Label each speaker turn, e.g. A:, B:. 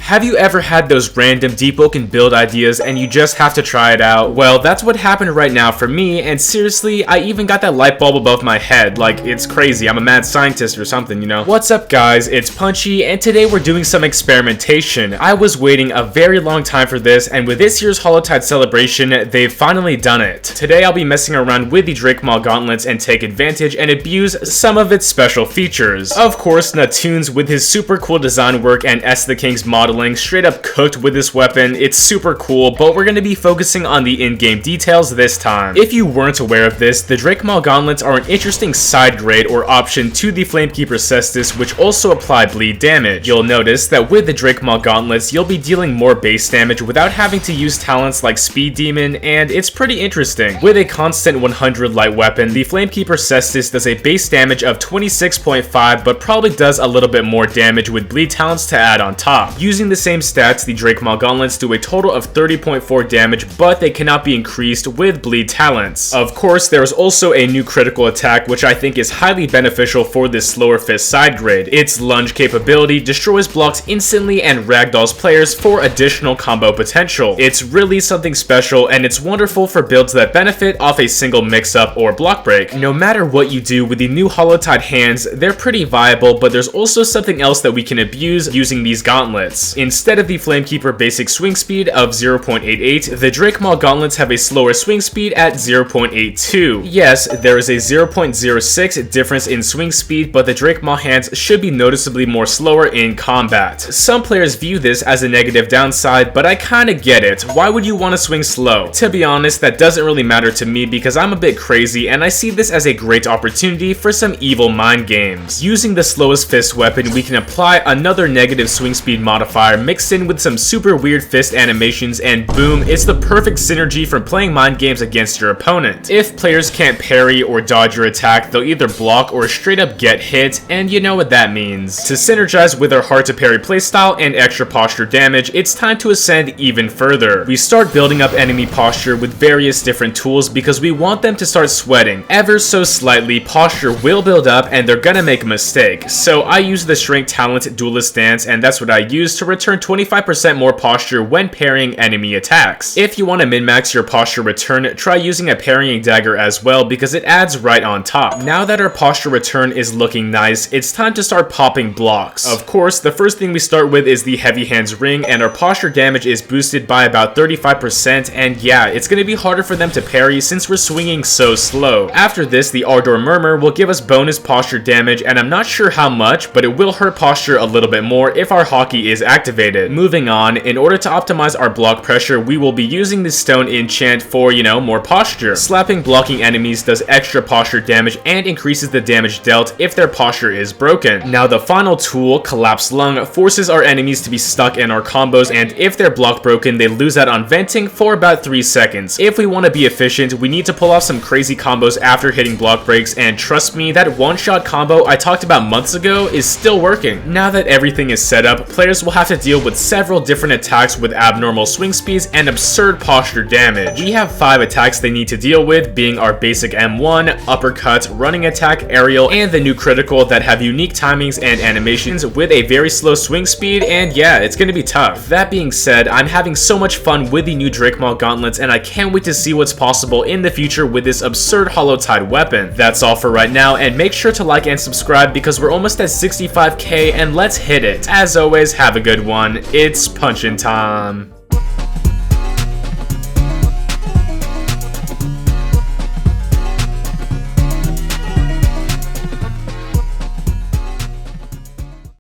A: Have you ever had those random Deepwoken build ideas and you just have to try it out? Well, that's what happened right now for me, and seriously, I even got that light bulb above my head. Like, it's crazy. I'm a mad scientist or something, you know? What's up, guys? It's Punchy, and today we're doing some experimentation. I was waiting a very long time for this, and with this year's Holotide celebration, they've finally done it. Today, I'll be messing around with the Drakemaw gauntlets and take advantage and abuse some of its special features. Of course, Natoons with his super cool design work and S the King's modeling straight up cooked with this weapon. It's super cool, but we're going to be focusing on the in-game details this time. If you weren't aware of this, the Drakemaw gauntlets are an interesting side grade or option to the Flamekeeper Cestus, which also apply bleed damage. You'll notice that with the Drakemaw gauntlets, you'll be dealing more base damage without having to use talents like Speed Demon, and it's pretty interesting. With a constant 100 light weapon, the Flamekeeper Cestus does a base damage of 26.5, but probably does a little bit more damage with bleed talents to add on top. Using the same stats, the Drakemaw gauntlets do a total of 30.4 damage, but they cannot be increased with bleed talents. Of course, there is also a new critical attack, which I think is highly beneficial for this Slowfist side grade. Its lunge capability destroys blocks instantly and ragdolls players for additional combo potential. It's really something special, and it's wonderful for builds that benefit off a single mix-up or block break. No matter what you do with the new Holotide hands, they're pretty viable, but there's also something else that we can abuse using these gauntlets. Instead of the Flamekeeper basic swing speed of 0.88, the Drakemaw gauntlets have a slower swing speed at 0.82. Yes, there is a 0.06 difference in swing speed, but the Drakemaw hands should be noticeably more slower in combat. Some players view this as a negative downside, but I kinda get it. Why would you want to swing slow? To be honest, that doesn't really matter to me because I'm a bit crazy and I see this as a great opportunity for some evil mind games. Using the slowest fist weapon, we can apply another negative swing speed modifier mixed in with some super weird fist animations, and boom, it's the perfect synergy from playing mind games against your opponent. If players can't parry or dodge your attack, they'll either block or straight up get hit, and you know what that means. To synergize with our hard to parry playstyle and extra posture damage, it's time to ascend even further. We start building up enemy posture with various different tools because we want them to start sweating. Ever so slightly, posture will build up and they're gonna make a mistake. So I use the Shrink Talent Duelist Stance, and that's what I use to return 25% more posture when parrying enemy attacks. If you want to min-max your posture return, try using a parrying dagger as well because it adds right on top. Now that our posture return is looking nice, it's time to start popping blocks. Of course, the first thing we start with is the Heavy Hands Ring, and our posture damage is boosted by about 35%, and yeah, it's going to be harder for them to parry since we're swinging so slow. After this, the Ardor Murmur will give us bonus posture damage, and I'm not sure how much, but it will hurt posture a little bit more if our hockey is activated. Moving on, in order to optimize our block pressure, we will be using the Stone Enchant for, more posture. Slapping blocking enemies does extra posture damage and increases the damage dealt if their posture is broken. Now the final tool, Collapse Lung, forces our enemies to be stuck in our combos, and if they're block broken, they lose out on venting for about 3 seconds. If we want to be efficient, we need to pull off some crazy combos after hitting block breaks, and trust me, that one-shot combo I talked about months ago is still working. Now that everything is set up, players will have to deal with several different attacks with abnormal swing speeds and absurd posture damage. We have 5 attacks they need to deal with, being our basic M1, uppercut, running attack, aerial, and the new critical that have unique timings and animations with a very slow swing speed, and yeah, it's gonna be tough. That being said, I'm having so much fun with the new Drakemaw gauntlets, and I can't wait to see what's possible in the future with this absurd Holotide weapon. That's all for right now, and make sure to like and subscribe because we're almost at 65k, and let's hit it. As always, have a good one. It's punchin' time.